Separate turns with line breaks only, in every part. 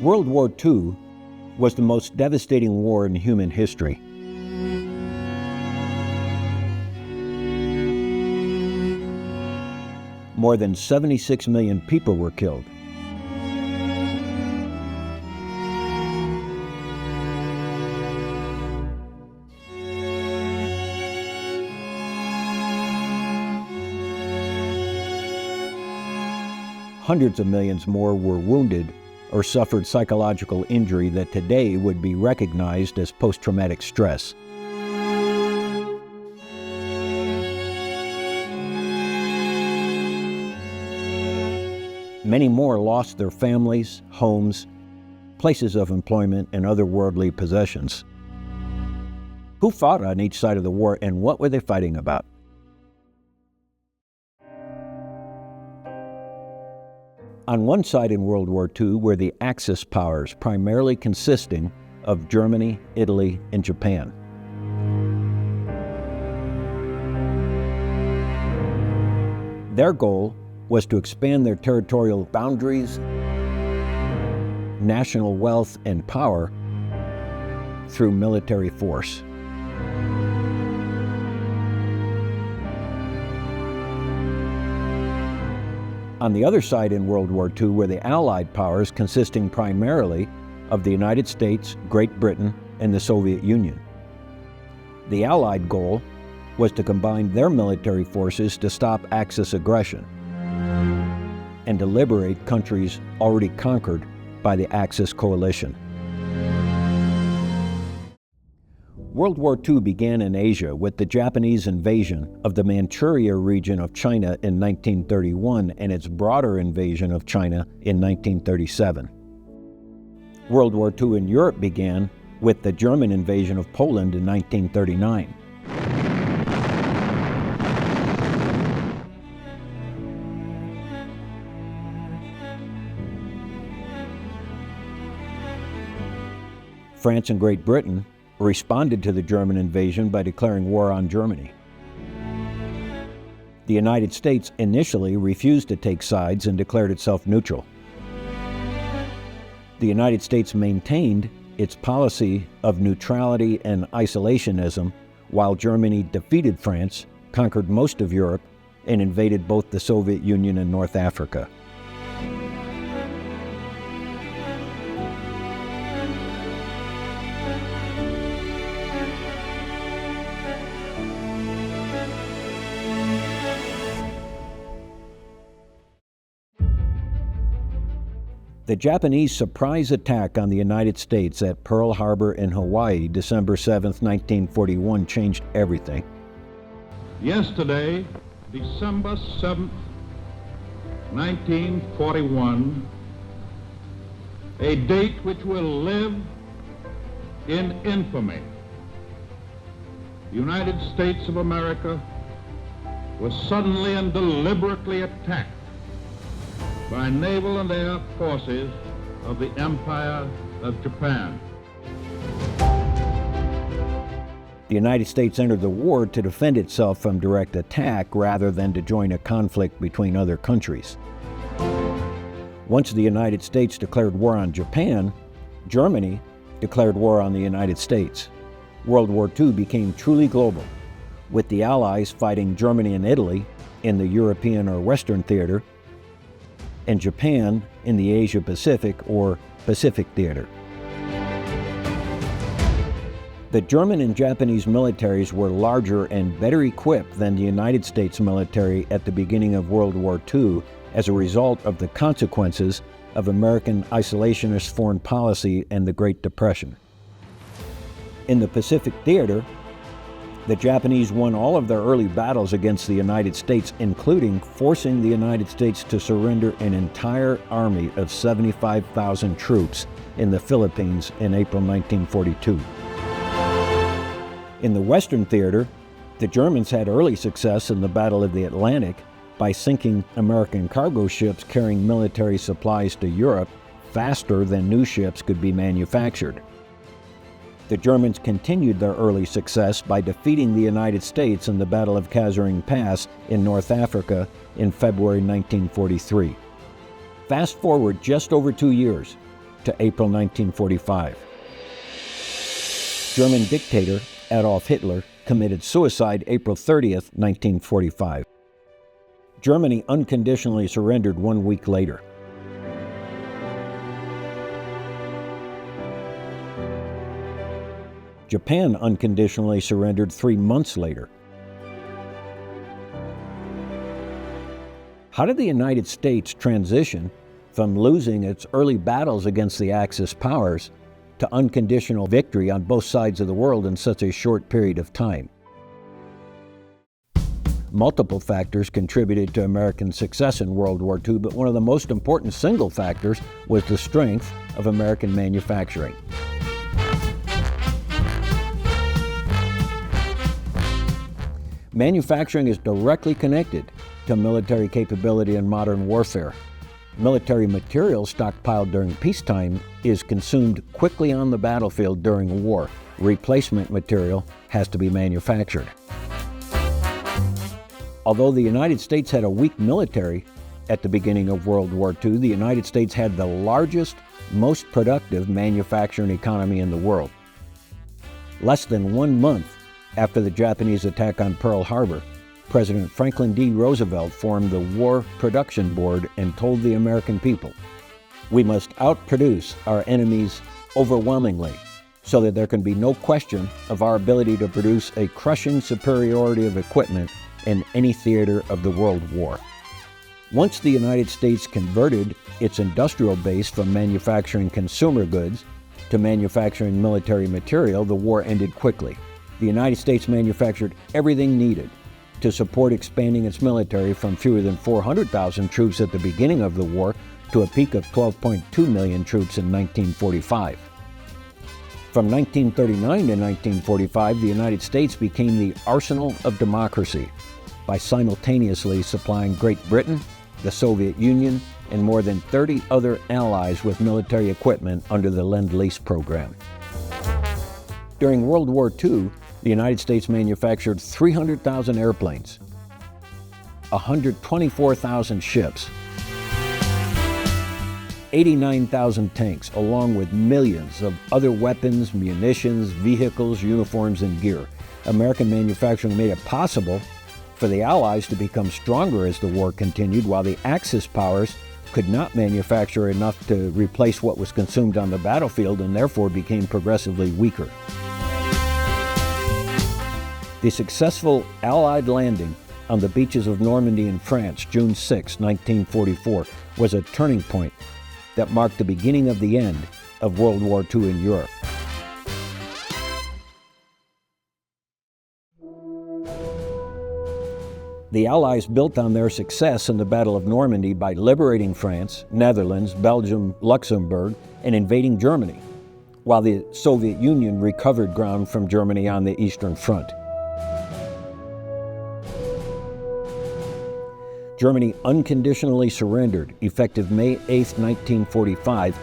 World War II was the most devastating war in human history. More than 76 million people were killed. Hundreds of millions more were wounded or suffered psychological injury that today would be recognized as post-traumatic stress. Many more lost their families, homes, places of employment, and other worldly possessions. Who fought on each side of the war, and what were they fighting about? On one side in World War II were the Axis powers, primarily consisting of Germany, Italy, and Japan. Their goal was to expand their territorial boundaries, national wealth, and power through military force. On the other side in World War II were the Allied powers, consisting primarily of the United States, Great Britain, and the Soviet Union. The Allied goal was to combine their military forces to stop Axis aggression and to liberate countries already conquered by the Axis coalition. World War II began in Asia with the Japanese invasion of the Manchuria region of China in 1931 and its broader invasion of China in 1937. World War II in Europe began with the German invasion of Poland in 1939. France and Great Britain responded to the German invasion by declaring war on Germany. The United States initially refused to take sides and declared itself neutral. The United States maintained its policy of neutrality and isolationism, while Germany defeated France, conquered most of Europe, and invaded both the Soviet Union and North Africa. The Japanese surprise attack on the United States at Pearl Harbor in Hawaii, December 7, 1941, changed everything.
Yesterday, December 7, 1941, a date which will live in infamy. The United States of America was suddenly and deliberately attacked by naval and air forces of the Empire of Japan.
The United States entered the war to defend itself from direct attack rather than to join a conflict between other countries. Once the United States declared war on Japan, Germany declared war on the United States. World War II became truly global, with the Allies fighting Germany and Italy in the European or Western theater, and Japan in the Asia-Pacific or Pacific theater. The German and Japanese militaries were larger and better equipped than the United States military at the beginning of World War II as a result of the consequences of American isolationist foreign policy and the Great Depression. In the Pacific theater, the Japanese won all of their early battles against the United States, including forcing the United States to surrender an entire army of 75,000 troops in the Philippines in April 1942. In the Western theater, the Germans had early success in the Battle of the Atlantic by sinking American cargo ships carrying military supplies to Europe faster than new ships could be manufactured. The Germans continued their early success by defeating the United States in the Battle of Kazareng Pass in North Africa in February 1943. Fast forward just over 2 years, to April 1945. German dictator Adolf Hitler committed suicide April 30th, 1945. Germany unconditionally surrendered 1 week later. Japan unconditionally surrendered 3 months later. How did the United States transition from losing its early battles against the Axis powers to unconditional victory on both sides of the world in such a short period of time? Multiple factors contributed to American success in World War II, but one of the most important single factors was the strength of American manufacturing. Manufacturing is directly connected to military capability in modern warfare. Military material stockpiled during peacetime is consumed quickly on the battlefield during war. Replacement material has to be manufactured. Although the United States had a weak military at the beginning of World War II, the United States had the largest, most productive manufacturing economy in the world. Less than 1 month after the Japanese attack on Pearl Harbor, President Franklin D. Roosevelt formed the War Production Board and told the American people, "We must outproduce our enemies overwhelmingly so that there can be no question of our ability to produce a crushing superiority of equipment in any theater of the World War." Once the United States converted its industrial base from manufacturing consumer goods to manufacturing military material, the war ended quickly. The United States manufactured everything needed to support expanding its military from fewer than 400,000 troops at the beginning of the war to a peak of 12.2 million troops in 1945. From 1939 to 1945, the United States became the arsenal of democracy by simultaneously supplying Great Britain, the Soviet Union, and more than 30 other allies with military equipment under the Lend-Lease program. During World War II, the United States manufactured 300,000 airplanes, 124,000 ships, 89,000 tanks, along with millions of other weapons, munitions, vehicles, uniforms, and gear. American manufacturing made it possible for the Allies to become stronger as the war continued, while the Axis powers could not manufacture enough to replace what was consumed on the battlefield and therefore became progressively weaker. The successful Allied landing on the beaches of Normandy in France, June 6, 1944, was a turning point that marked the beginning of the end of World War II in Europe. The Allies built on their success in the Battle of Normandy by liberating France, Netherlands, Belgium, Luxembourg, and invading Germany, while the Soviet Union recovered ground from Germany on the Eastern Front. Germany unconditionally surrendered, effective May 8, 1945,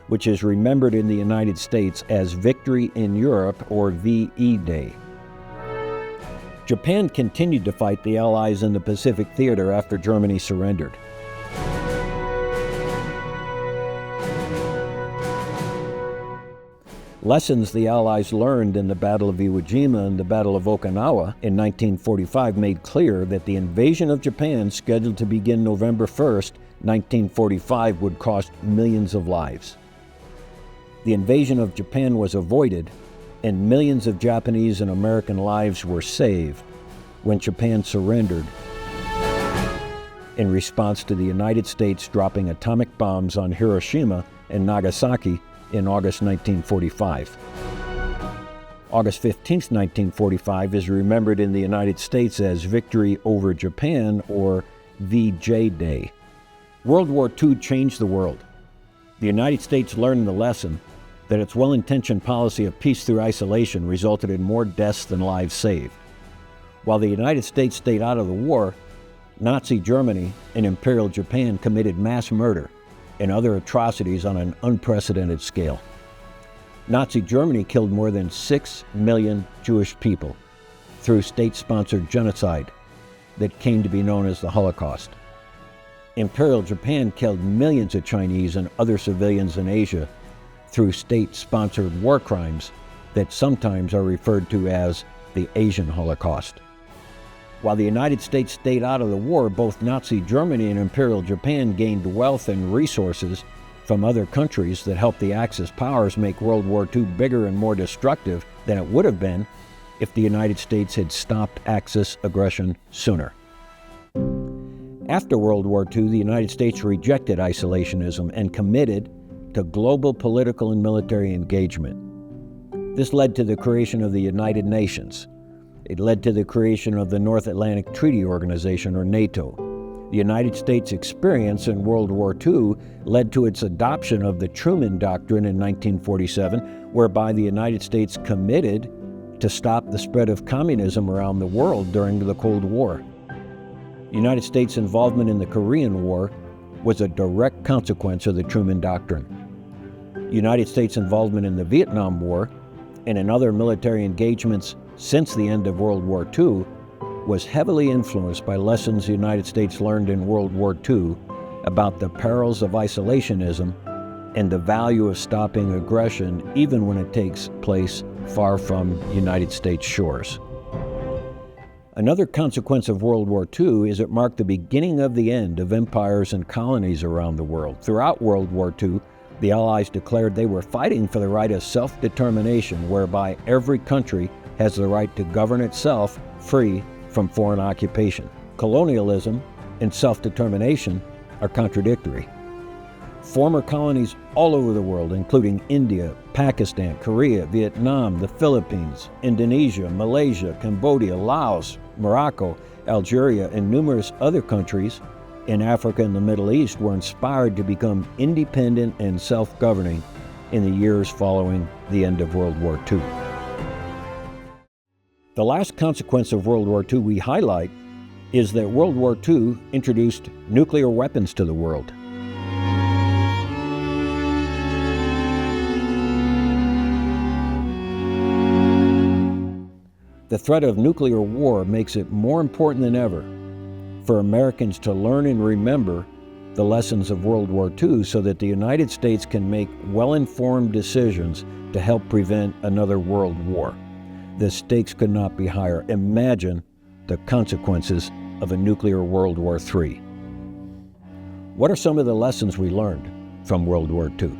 which is remembered in the United States as Victory in Europe, or VE Day. Japan continued to fight the Allies in the Pacific Theater after Germany surrendered. Lessons the Allies learned in the Battle of Iwo Jima and the Battle of Okinawa in 1945 made clear that the invasion of Japan, scheduled to begin November 1st, 1945, would cost millions of lives. The invasion of Japan was avoided, and millions of Japanese and American lives were saved when Japan surrendered in response to the United States dropping atomic bombs on Hiroshima and Nagasaki in August 1945. August 15, 1945 is remembered in the United States as Victory over Japan, or VJ Day. World War II changed the world. The United States learned the lesson that its well-intentioned policy of peace through isolation resulted in more deaths than lives saved. While the United States stayed out of the war, Nazi Germany and Imperial Japan committed mass murder and other atrocities on an unprecedented scale. Nazi Germany killed more than 6 million Jewish people through state-sponsored genocide that came to be known as the Holocaust. Imperial Japan killed millions of Chinese and other civilians in Asia through state-sponsored war crimes that sometimes are referred to as the Asian Holocaust. While the United States stayed out of the war, both Nazi Germany and Imperial Japan gained wealth and resources from other countries that helped the Axis powers make World War II bigger and more destructive than it would have been if the United States had stopped Axis aggression sooner. After World War II, the United States rejected isolationism and committed to global political and military engagement. This led to the creation of the United Nations. It led to the creation of the North Atlantic Treaty Organization, or NATO. The United States' experience in World War II led to its adoption of the Truman Doctrine in 1947, whereby the United States committed to stop the spread of communism around the world during the Cold War. The United States' involvement in the Korean War was a direct consequence of the Truman Doctrine. The United States' involvement in the Vietnam War and in other military engagements since the end of World War II was heavily influenced by lessons the United States learned in World War II about the perils of isolationism and the value of stopping aggression even when it takes place far from United States shores. Another consequence of World War II is it marked the beginning of the end of empires and colonies around the world. Throughout World War II, the Allies declared they were fighting for the right of self-determination, whereby every country has the right to govern itself free from foreign occupation. Colonialism and self-determination are contradictory. Former colonies all over the world, including India, Pakistan, Korea, Vietnam, the Philippines, Indonesia, Malaysia, Cambodia, Laos, Morocco, Algeria, and numerous other countries in Africa and the Middle East were inspired to become independent and self-governing in the years following the end of World War II. The last consequence of World War II we highlight is that World War II introduced nuclear weapons to the world. The threat of nuclear war makes it more important than ever for Americans to learn and remember the lessons of World War II so that the United States can make well-informed decisions to help prevent another world war. The stakes could not be higher. Imagine the consequences of a nuclear World War III. What are some of the lessons we learned from World War II?